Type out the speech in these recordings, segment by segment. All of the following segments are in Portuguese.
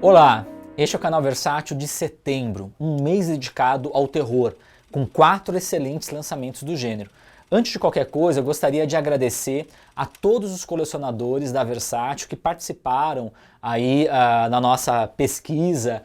Olá, este é o canal Versátil de setembro, um mês dedicado ao terror, com 4 excelentes lançamentos do gênero. Antes de qualquer coisa, eu gostaria de agradecer a todos os colecionadores da Versátil que participaram aí na nossa pesquisa,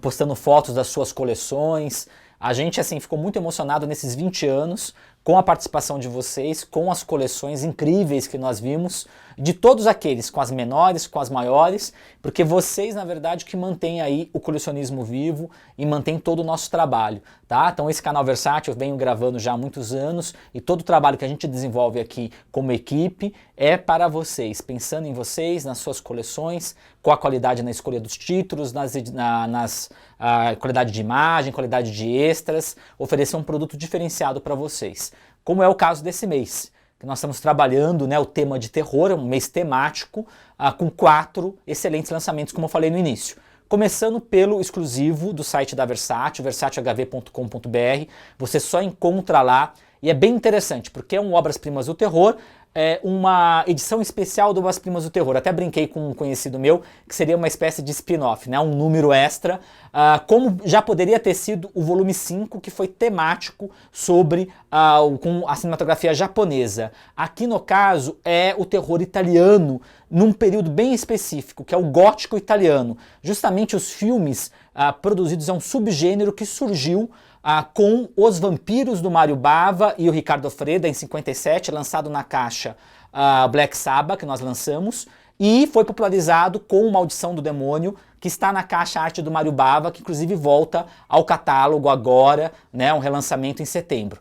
postando fotos das suas coleções. A gente assim ficou muito emocionado nesses 20 anos com a participação de vocês, com as coleções incríveis que nós vimos, de todos aqueles, com as menores, com as maiores, porque vocês, na verdade, que mantêm aí o colecionismo vivo e mantêm todo o nosso trabalho, tá? Então esse canal Versátil eu venho gravando já há muitos anos e todo o trabalho que a gente desenvolve aqui como equipe é para vocês, pensando em vocês, nas suas coleções, com a qualidade na escolha dos títulos, qualidade de imagem, qualidade de extras, oferecer um produto diferenciado para vocês. Como é o caso desse mês, que nós estamos trabalhando, né, o tema de terror, um mês temático, com 4 excelentes lançamentos, como eu falei no início. Começando pelo exclusivo do site da Versátil, versatilhv.com.br, você só encontra lá, e é bem interessante, porque é um Obras-Primas do Terror, é uma edição especial do Obras-Primas do Terror. Até brinquei com um conhecido meu que seria uma espécie de spin-off, né? Um número extra, como já poderia ter sido o volume 5, que foi temático sobre com a cinematografia japonesa. Aqui no caso é o terror italiano num período bem específico, que é o gótico italiano. Justamente os filmes produzidos é um subgênero que surgiu com Os Vampiros do Mário Bava e o Riccardo Freda em 57, lançado na caixa Black Sabbath, que nós lançamos, e foi popularizado com Maldição do Demônio, que está na caixa Arte do Mário Bava, que inclusive volta ao catálogo agora, né, um relançamento em setembro.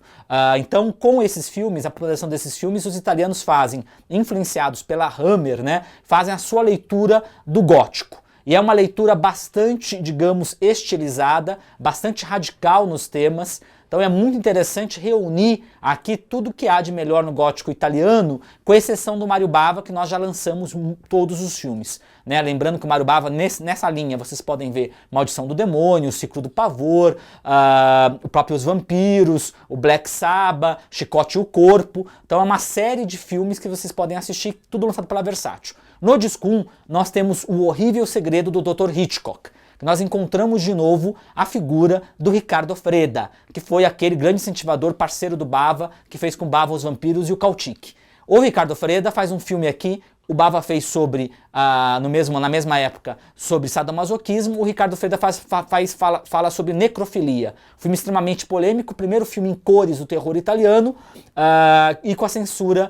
Então, com esses filmes, a popularização desses filmes, os italianos fazem, influenciados pela Hammer, né, fazem a sua leitura do gótico. E é uma leitura bastante, digamos, estilizada, bastante radical nos temas. Então é muito interessante reunir aqui tudo que há de melhor no gótico italiano, com exceção do Mário Bava, que nós já lançamos todos os filmes, né? Lembrando que o Mário Bava, nessa linha, vocês podem ver Maldição do Demônio, O Ciclo do Pavor, o próprio Os Vampiros, o Black Sabbath, Chicote e o Corpo. Então é uma série de filmes que vocês podem assistir, tudo lançado pela Versátil. No disco 1, nós temos O Horrível Segredo do Dr. Hitchcock. Nós encontramos de novo a figura do Riccardo Freda, que foi aquele grande incentivador, parceiro do Bava, que fez com o Bava Os Vampiros e o Kautik. O Riccardo Freda faz um filme aqui, o Bava fez sobre, na mesma época, sobre sadomasoquismo, o Riccardo Freda fala sobre necrofilia. Filme extremamente polêmico, primeiro filme em cores do terror italiano e com a censura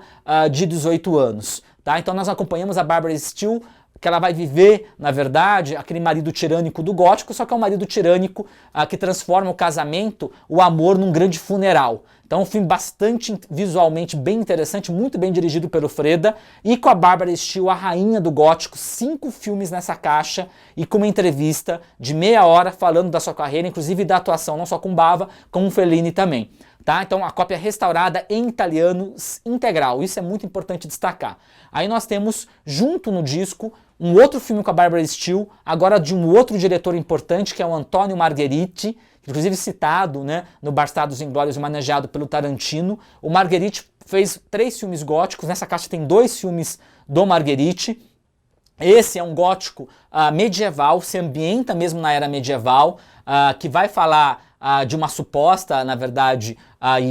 de 18 anos. Tá? Então nós acompanhamos a Barbara Steele, que ela vai viver, na verdade, aquele marido tirânico do gótico, só que é um marido tirânico que transforma o casamento, o amor, num grande funeral. Então é um filme bastante visualmente bem interessante, muito bem dirigido pelo Freda, e com a Barbara Steele, a rainha do gótico, 5 filmes nessa caixa, e com uma entrevista de meia hora falando da sua carreira, inclusive da atuação, não só com Bava, como Fellini também. Tá? Então a cópia restaurada em italiano integral, isso é muito importante destacar. Aí nós temos, junto no disco, um outro filme com a Barbara Steele, agora de um outro diretor importante, que é o Antonio Margheriti, inclusive citado, né, no Bastardos Inglórios, manejado pelo Tarantino. O Margheriti fez 3 filmes góticos, nessa caixa tem 2 filmes do Margheriti. Esse é um gótico medieval, se ambienta mesmo na era medieval, que vai falar de uma suposta, na verdade,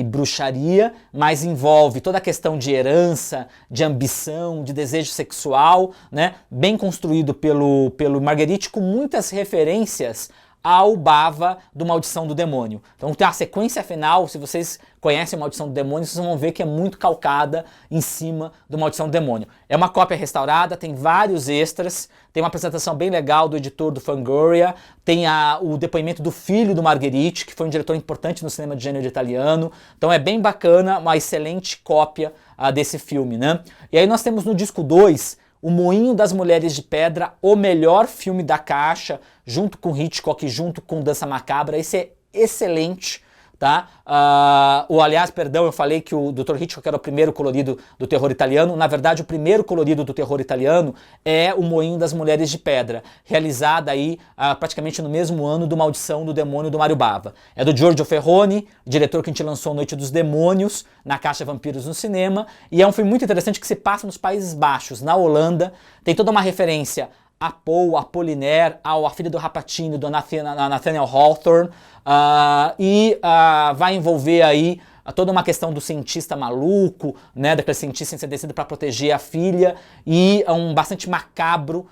bruxaria, mas envolve toda a questão de herança, de ambição, de desejo sexual, né? Bem construído pelo Margheriti, com muitas referências ao Bava do Maldição do Demônio. Então tem a sequência final, se vocês conhecem a Maldição do Demônio, vocês vão ver que é muito calcada em cima do Maldição do Demônio. É uma cópia restaurada, tem vários extras, tem uma apresentação bem legal do editor do Fangoria, tem o depoimento do filho do Margheriti, que foi um diretor importante no cinema de gênero italiano. Então é bem bacana, uma excelente cópia desse filme, né? E aí nós temos no disco 2, O Moinho das Mulheres de Pedra, o melhor filme da caixa, junto com Hitchcock, junto com Dança Macabra. Esse é excelente, tá? Aliás, perdão, eu falei que o Dr. Hitchcock era o primeiro colorido do terror italiano. Na verdade, o primeiro colorido do terror italiano é O Moinho das Mulheres de Pedra, realizada aí praticamente no mesmo ano do Maldição do Demônio do Mário Bava. É do Giorgio Ferroni, diretor que a gente lançou Noite dos Demônios, na caixa Vampiros no Cinema, e é um filme muito interessante que se passa nos Países Baixos, na Holanda. Tem toda uma referência a Poe, a Apollinaire, a filha do Rapatini, do Nathaniel Hawthorne, vai envolver aí toda uma questão do cientista maluco, né, daquele cientista ensandecido para proteger a filha, e bastante macabro,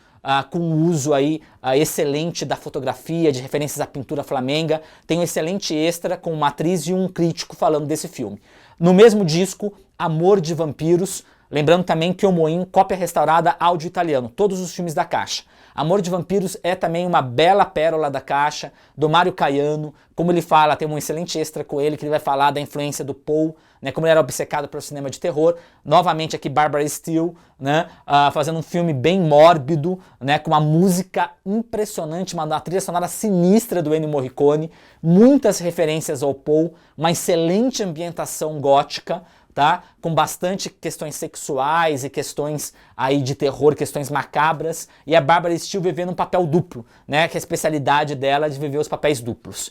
com o uso aí excelente da fotografia, de referências à pintura flamenga. Tem um excelente extra com uma atriz e um crítico falando desse filme. No mesmo disco, Amor de Vampiros, lembrando também que o Moinho, cópia restaurada áudio italiano, todos os filmes da Caixa. Amor de Vampiros é também uma bela pérola da Caixa, do Mário Caiano. Como ele fala, tem um excelente extra com ele, que ele vai falar da influência do Poe, né, como ele era obcecado pelo cinema de terror. Novamente aqui Barbara Steele, né, fazendo um filme bem mórbido, né, com uma música impressionante, uma trilha sonora sinistra do Ennio Morricone, muitas referências ao Poe, uma excelente ambientação gótica, tá? Com bastante questões sexuais e questões aí de terror, questões macabras, e a Barbara Steele vivendo um papel duplo, né? Que é a especialidade dela de viver os papéis duplos.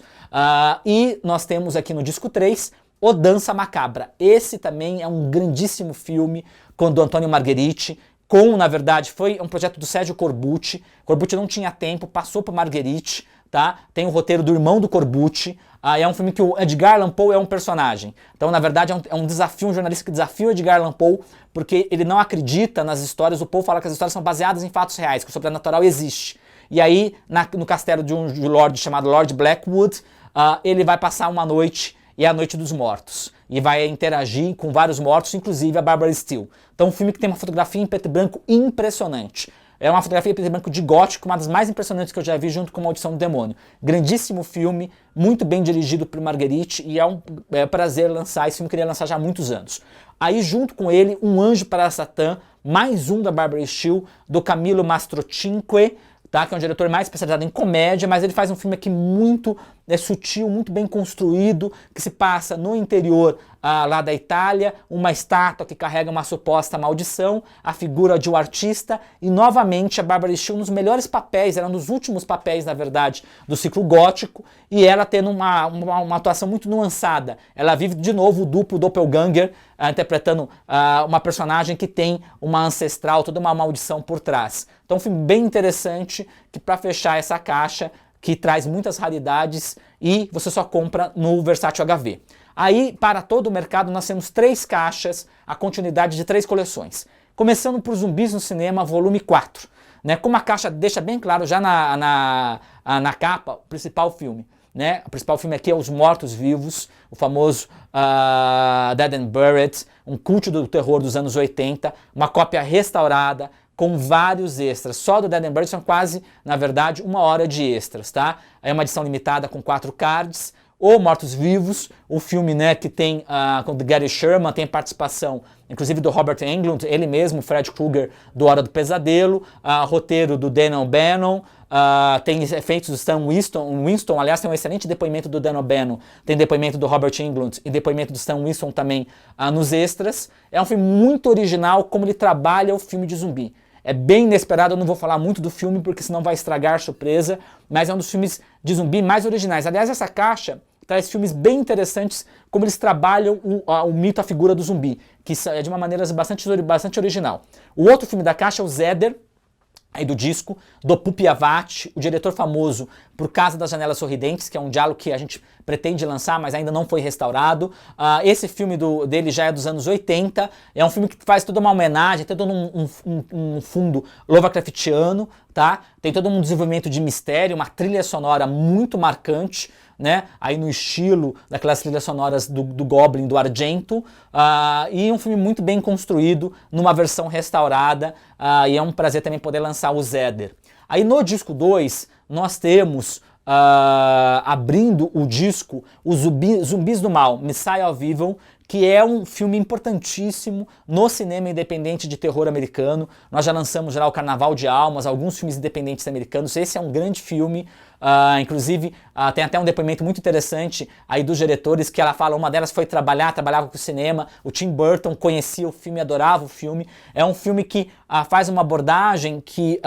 E nós temos aqui no disco 3, O Dança Macabra. Esse também é um grandíssimo filme do Antônio Margheriti, na verdade, foi um projeto do Sérgio Corbucci. Corbucci não tinha tempo, passou para Margheriti, tá? Tem o roteiro do irmão do Corbucci. É um filme que o Edgar Allan Poe é um personagem. Então, na verdade, é um desafio, um jornalista que desafia o Edgar Allan Poe, porque ele não acredita nas histórias. O Poe fala que as histórias são baseadas em fatos reais, que o sobrenatural existe. E aí, no castelo de um lord chamado Lord Blackwood, ele vai passar uma noite, e é a Noite dos Mortos. E vai interagir com vários mortos, inclusive a Barbara Steele. Então, um filme que tem uma fotografia em preto e branco impressionante. É uma fotografia em preto e branco de gótico, uma das mais impressionantes que eu já vi, junto com Maldição do Demônio. Grandíssimo filme, muito bem dirigido por Margheriti, e é um prazer lançar esse filme, queria lançar já há muitos anos. Aí, junto com ele, Um Anjo para Satã, mais um da Barbara Steele, do Camillo Mastrocinque, tá? Que é um diretor mais especializado em comédia, mas ele faz um filme aqui muito sutil, muito bem construído, que se passa no interior lá da Itália, uma estátua que carrega uma suposta maldição, a figura de um artista, e novamente a Barbara Steele nos melhores papéis, era um dos últimos papéis, na verdade, do ciclo gótico, e ela tendo uma atuação muito nuançada. Ela vive de novo o duplo doppelganger, interpretando uma personagem que tem uma ancestral, toda uma maldição por trás. Então um filme bem interessante, que para fechar essa caixa, que traz muitas raridades, e você só compra no Versátil HV. Aí, para todo o mercado, nós temos 3 caixas, a continuidade de 3 coleções. Começando por Zumbis no Cinema, volume 4. Né? Como a caixa deixa bem claro já na capa, o principal filme. Né? O principal filme aqui é Os Mortos-Vivos, o famoso Dead and Buried, um culto do terror dos anos 80, uma cópia restaurada, com vários extras. Só do Dead and Buried são quase, na verdade, 1 hora de extras, tá? É uma edição limitada com 4 cards. O Mortos-Vivos, o filme, né, que tem com Gary Sherman, tem participação, inclusive, do Robert Englund, ele mesmo, Fred Krueger, do Hora do Pesadelo, roteiro do Dan O'Bannon, tem efeitos do Stan Winston, aliás, tem um excelente depoimento do Dan O'Bannon, tem depoimento do Robert Englund e depoimento do Stan Winston também nos extras. É um filme muito original, como ele trabalha o filme de zumbi. É bem inesperado, eu não vou falar muito do filme porque senão vai estragar a surpresa, mas é um dos filmes de zumbi mais originais. Aliás, essa caixa traz filmes bem interessantes, como eles trabalham o mito, a figura do zumbi, que é de uma maneira bastante original. O outro filme da caixa é o Zeder, aí do disco, do Pupi Avati, o diretor famoso por Casa das Janelas Sorridentes, que é um diálogo que a gente pretende lançar, mas ainda não foi restaurado. Esse filme dele já é dos anos 80, é um filme que faz toda uma homenagem, tem todo um fundo Lovecraftiano, tá? Tem todo um desenvolvimento de mistério, uma trilha sonora muito marcante, né? Aí no estilo daquelas trilhas sonoras do Goblin, do Argento, e um filme muito bem construído, numa versão restaurada, e é um prazer também poder lançar o Zeder. Aí no disco 2, nós temos, abrindo o disco, os Zumbis do Mal, Messiah of Evil, que é um filme importantíssimo no cinema independente de terror americano. Nós já lançamos já o Carnaval de Almas, alguns filmes independentes americanos. Esse é um grande filme, inclusive tem até um depoimento muito interessante aí dos diretores, que ela fala, uma delas foi trabalhava com o cinema, o Tim Burton conhecia o filme, adorava o filme. É um filme que faz uma abordagem que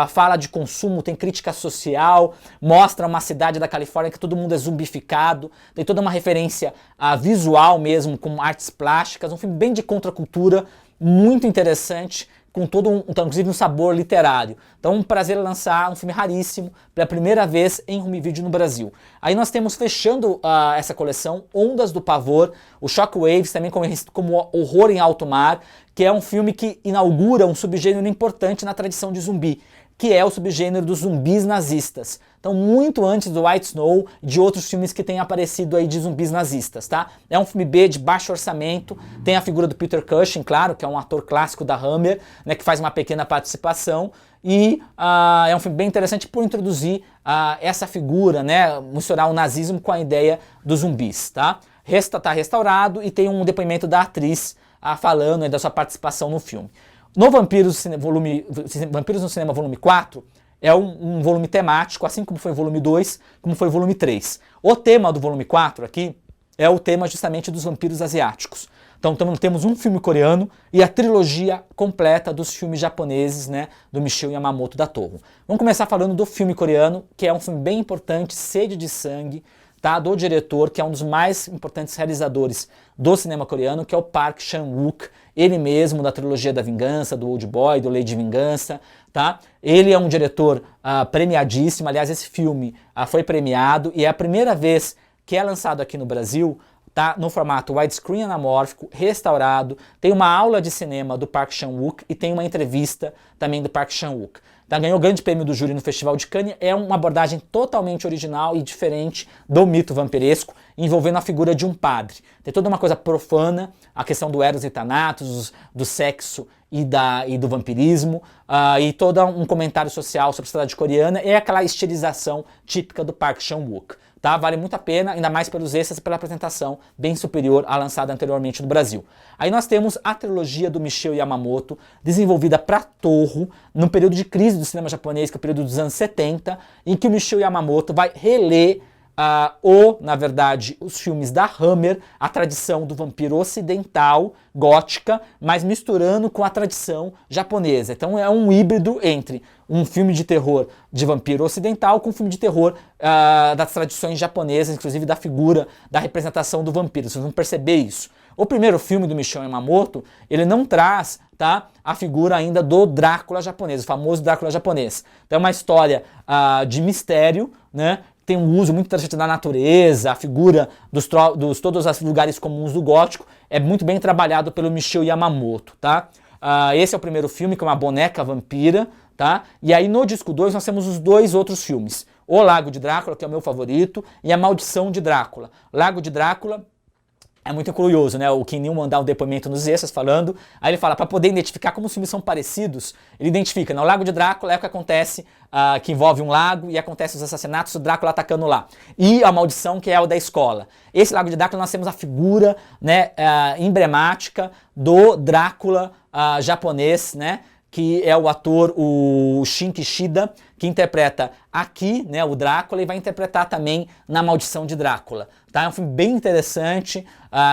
fala de consumo, tem crítica social, mostra uma cidade da Califórnia que todo mundo é zumbificado, tem toda uma referência visual mesmo, com artes plásticas, um filme bem de contracultura, muito interessante, com todo inclusive um sabor literário. Então um prazer lançar um filme raríssimo pela primeira vez em home video no Brasil. Aí nós temos fechando essa coleção Ondas do Pavor, o Shockwaves, também como Horror em Alto Mar, que é um filme que inaugura um subgênero importante na tradição de zumbi, que é o subgênero dos zumbis nazistas. Então, muito antes do White Snow, de outros filmes que têm aparecido aí de zumbis nazistas, tá? É um filme B de baixo orçamento, tem a figura do Peter Cushing, claro, que é um ator clássico da Hammer, né, que faz uma pequena participação, e é um filme bem interessante por introduzir essa figura, né, misturar o nazismo com a ideia dos zumbis, tá? Tá restaurado e tem um depoimento da atriz falando aí da sua participação no filme. No Vampiros no Cinema volume 4, é um volume temático, assim como foi o volume 2, como foi o volume 3. O tema do volume 4 aqui é o tema justamente dos vampiros asiáticos. Então temos um filme coreano e a trilogia completa dos filmes japoneses, né, do Michio Yamamoto da Toho. Vamos começar falando do filme coreano, que é um filme bem importante, Sede de Sangue, tá, do diretor, que é um dos mais importantes realizadores do cinema coreano, que é o Park Chan-wook, ele mesmo da trilogia da Vingança, do Old Boy, do Lei de Vingança, tá? Ele é um diretor premiadíssimo, aliás, esse filme foi premiado e é a primeira vez que é lançado aqui no Brasil, tá, no formato widescreen anamórfico, restaurado, tem uma aula de cinema do Park Chan-wook e tem uma entrevista também do Park Chan-wook. Tá, ganhou o grande prêmio do júri no Festival de Cannes, é uma abordagem totalmente original e diferente do mito vampiresco, envolvendo a figura de um padre. Tem toda uma coisa profana, a questão do Eros e Thanatos, do sexo e do vampirismo, e todo um comentário social sobre a sociedade coreana, é aquela estilização típica do Park Chan-wook. Tá? Vale muito a pena, ainda mais pelos extras e pela apresentação bem superior à lançada anteriormente no Brasil. Aí nós temos a trilogia do Michio Yamamoto, desenvolvida para Toho, num período de crise do cinema japonês, que é o período dos anos 70, em que o Michio Yamamoto vai reler na verdade, os filmes da Hammer, a tradição do vampiro ocidental, gótica, mas misturando com a tradição japonesa. Então é um híbrido entre um filme de terror de vampiro ocidental com um filme de terror das tradições japonesas, inclusive da figura, da representação do vampiro. Vocês vão perceber isso. O primeiro filme do Michio Yamamoto, ele não traz, tá, a figura ainda do Drácula japonês, o famoso Drácula japonês. Então é uma história de mistério, né? Tem um uso muito interessante da natureza, a figura dos todos os lugares comuns do gótico, é muito bem trabalhado pelo Michio Yamamoto, tá? Esse é o primeiro filme, que é uma boneca vampira, tá? E aí no disco 2 nós temos os dois outros filmes, O Lago de Drácula, que é o meu favorito, e A Maldição de Drácula. Lago de Drácula é muito curioso, né? O Kim Newman dá um depoimento nos extras falando, aí ele fala, para poder identificar como os filmes são parecidos, ele identifica, né? O Lago de Drácula é o que acontece, que envolve um lago e acontece os assassinatos, o Drácula atacando lá. E a maldição, que é o da escola. Esse Lago de Drácula nós temos a figura, né, emblemática do Drácula japonês, né? Que é o ator, o Shin Kishida, que interpreta aqui, né, o Drácula, e vai interpretar também na Maldição de Drácula. Tá? É um filme bem interessante,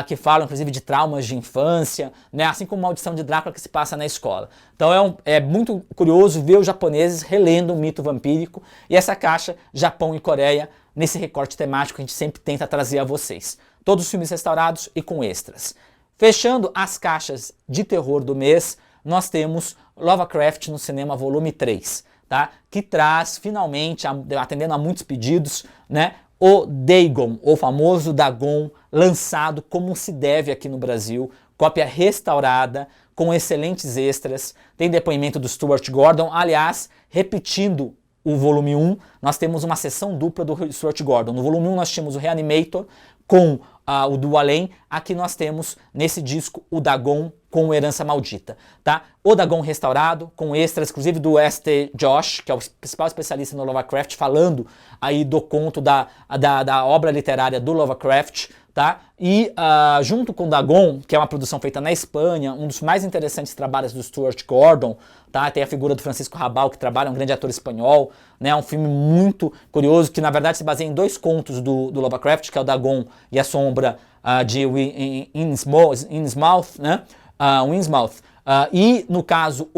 que fala inclusive de traumas de infância, né, assim como Maldição de Drácula, que se passa na escola. Então é muito curioso ver os japoneses relendo o mito vampírico e essa caixa Japão e Coreia nesse recorte temático que a gente sempre tenta trazer a vocês. Todos os filmes restaurados e com extras. Fechando as caixas de terror do mês, nós temos Lovecraft no Cinema volume 3, tá? Que traz finalmente, atendendo a muitos pedidos, né, o Dagon, o famoso Dagon, lançado como se deve aqui no Brasil, cópia restaurada, com excelentes extras, tem depoimento do Stuart Gordon, aliás, repetindo o volume 1, nós temos uma sessão dupla do Stuart Gordon. No volume 1 nós tínhamos o Reanimator com o Do Além, aqui nós temos nesse disco o Dagon com Herança Maldita, tá? O Dagon restaurado, com extras, inclusive do S.T. Josh, que é o principal especialista no Lovecraft, falando aí do conto da obra literária do Lovecraft, tá? E junto com o Dagon, que é uma produção feita na Espanha, um dos mais interessantes trabalhos do Stuart Gordon, tá? Tem a figura do Francisco Rabal, que trabalha, um grande ator espanhol, né? Um filme muito curioso, que na verdade se baseia em dois contos do Lovecraft, que é o Dagon e a Sombra de Innsmouth, né? Innsmouth. E no caso,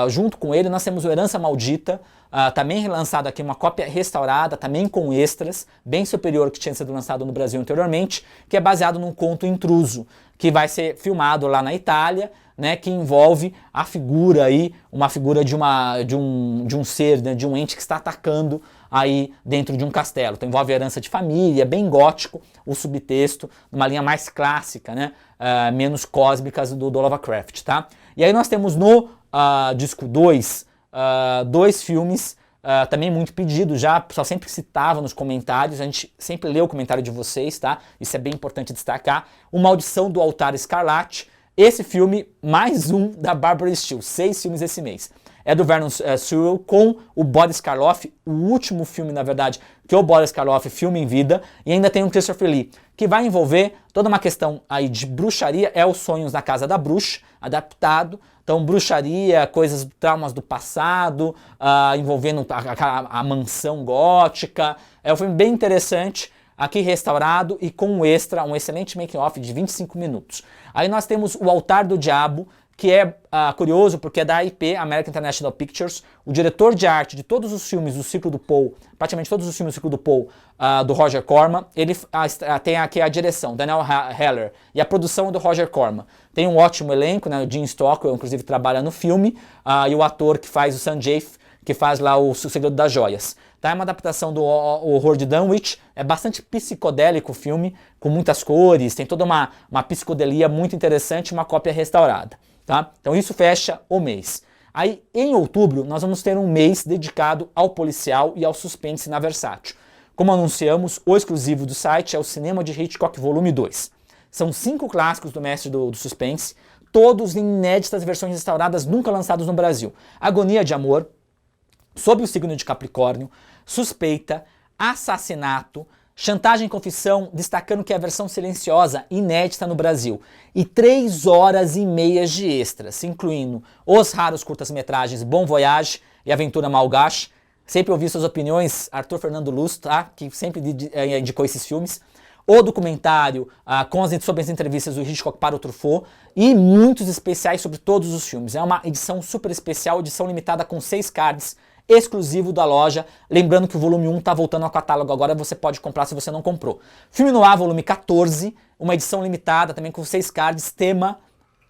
junto com ele, nós temos o Herança Maldita, também lançado aqui uma cópia restaurada, também com extras, bem superior ao que tinha sido lançado no Brasil anteriormente, que é baseado num conto Intruso, que vai ser filmado lá na Itália, né, que envolve a figura aí, uma figura de um ser, né, de um ente que está atacando aí dentro de um castelo. Então envolve herança de família, bem gótico, o subtexto, numa linha mais clássica, né, menos cósmicas do Lovecraft, tá? E aí nós temos no disco 2, dois filmes também muito pedidos já, o pessoal sempre citava nos comentários, a gente sempre lê o comentário de vocês, tá? Isso é bem importante destacar. O Maldição do Altar Escarlate, esse filme, mais um da Barbara Steele, 6 filmes esse mês. É do Vernon Sewell com o Boris Karloff, o último filme, na verdade, que o Boris Karloff filma em vida, e ainda tem o Christopher Lee, que vai envolver toda uma questão aí de bruxaria, é os Sonhos da Casa da Bruxa, adaptado, então bruxaria, coisas, traumas do passado, envolvendo a mansão gótica, é um filme bem interessante, aqui restaurado e com um extra, um excelente making-off de 25 minutos. Aí nós temos O Altar do Diabo, que é curioso porque é da AIP, American International Pictures, o diretor de arte de todos os filmes do ciclo do Poe, praticamente todos os filmes do ciclo do Poe, do Roger Corman, ele tem aqui a direção, Daniel Heller, e a produção é do Roger Corman. Tem um ótimo elenco, né, o Gene Stockwell, inclusive, trabalha no filme, e o ator que faz o Sanjay, que faz lá o Segredo das Joias. Tá? É uma adaptação do Horror de Dunwich, é bastante psicodélico o filme, com muitas cores, tem toda uma psicodelia muito interessante, uma cópia restaurada. Tá? Então isso fecha o mês. Aí em outubro nós vamos ter um mês dedicado ao policial e ao suspense na Versátil. Como anunciamos, o exclusivo do site é o Cinema de Hitchcock Volume 2. São 5 clássicos do mestre do suspense, todos em inéditas versões restauradas nunca lançados no Brasil. Agonia de Amor, Sob o Signo de Capricórnio, Suspeita, Assassinato, Chantagem e Confissão, destacando que é a versão silenciosa, inédita no Brasil, e 3 horas e meias de extras, incluindo os raros curtas-metragens Bon Voyage e Aventura Malgache. Sempre ouvi suas opiniões, Arthur Fernando Luz, tá? Que sempre indicou esses filmes. O documentário sobre as entrevistas do Hitchcock para o Truffaut e muitos especiais sobre todos os filmes. É uma edição super especial, edição limitada com 6 cards, exclusivo da loja, lembrando que o volume 1 está voltando ao catálogo agora, você pode comprar se você não comprou. Filme Noir, volume 14, uma edição limitada também com 6 cards,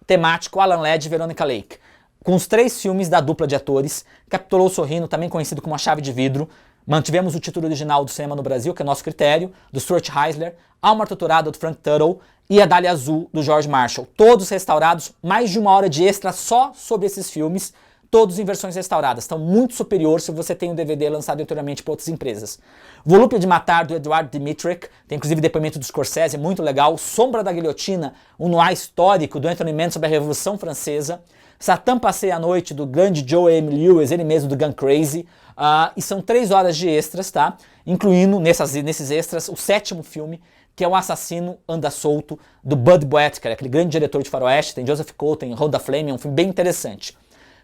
temático Alan Ladd e Veronica Lake. Com os 3 filmes da dupla de atores, Capitulou Sorrindo, também conhecido como A Chave de Vidro, mantivemos o título original do cinema no Brasil, que é nosso critério, do Stuart Heisler, Alma Torturada, do Frank Tuttle, e A Dália Azul, do George Marshall. Todos restaurados, mais de 1 hora de extra só sobre esses filmes, todos em versões restauradas. Estão muito superior se você tem um DVD lançado anteriormente por outras empresas. Volúpia de Matar, do Eduard Dmytryk, tem inclusive depoimento do Scorsese, muito legal. Sombra da Guilhotina, um noir histórico do Anthony Mann sobre a Revolução Francesa. Satã Passeia à Noite, do grande Joe M. Lewis, ele mesmo do Gun Crazy. E são 3 horas de extras, tá? Incluindo nesses extras o 7º filme, que é O Assassino Anda Solto, do Bud Boetker, aquele grande diretor de faroeste. Tem Joseph Coe, tem Rhoda Flame, é um filme bem interessante.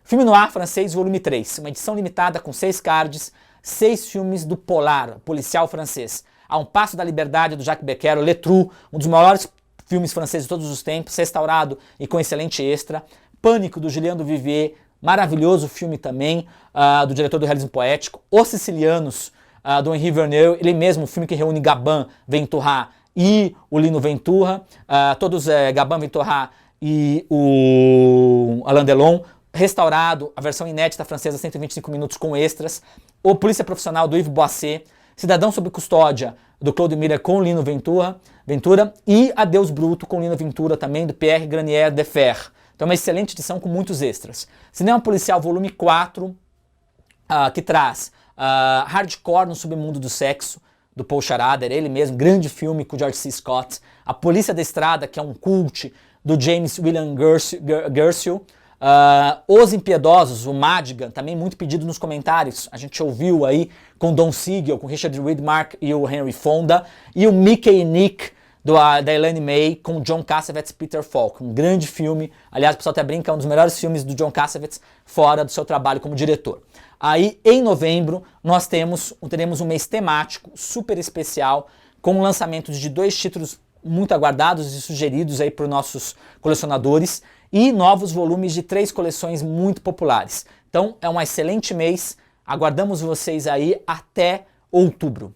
Filme Noir francês, volume 3, uma edição limitada com 6 cards, 6 filmes do Polar, policial francês. A um Passo da Liberdade, do Jacques Becker, Le Trou, um dos maiores filmes franceses de todos os tempos, restaurado e com excelente extra. Pânico, do Julien Duvivier, maravilhoso filme também, do diretor do Realismo Poético. Os Sicilianos, do Henri Verneuil, ele mesmo, um filme que reúne Gabin, Ventura e o Lino Ventura, Gabin, Ventura e o Alain Delon, restaurado, a versão inédita francesa, 125 minutos com extras. O Polícia Profissional, do Yves Boisset. Cidadão sob Custódia, do Claude Miller com Lino Ventura. E Adeus Bruto, com Lino Ventura também, do Pierre Granier de Fer. Então é uma excelente edição com muitos extras. Cinema Policial, volume 4, que traz Hardcore no Submundo do Sexo, do Paul Schrader, ele mesmo, grande filme com George C. Scott. A Polícia da Estrada, que é um cult, do James William Gerstle. Os Impiedosos, o Madigan, também muito pedido nos comentários. A gente ouviu aí com Don Siegel, com Richard Widmark e o Henry Fonda. E o Mickey e Nick, da Elaine May, com John Cassavetes e Peter Falk. Um grande filme. Aliás, o pessoal até brinca, é um dos melhores filmes do John Cassavetes fora do seu trabalho como diretor. Aí, em novembro, nós teremos um mês temático super especial, com o lançamento de 2 títulos muito aguardados e sugeridos aí por nossos colecionadores, e novos volumes de 3 coleções muito populares. Então é um excelente mês Aguardamos vocês aí até outubro.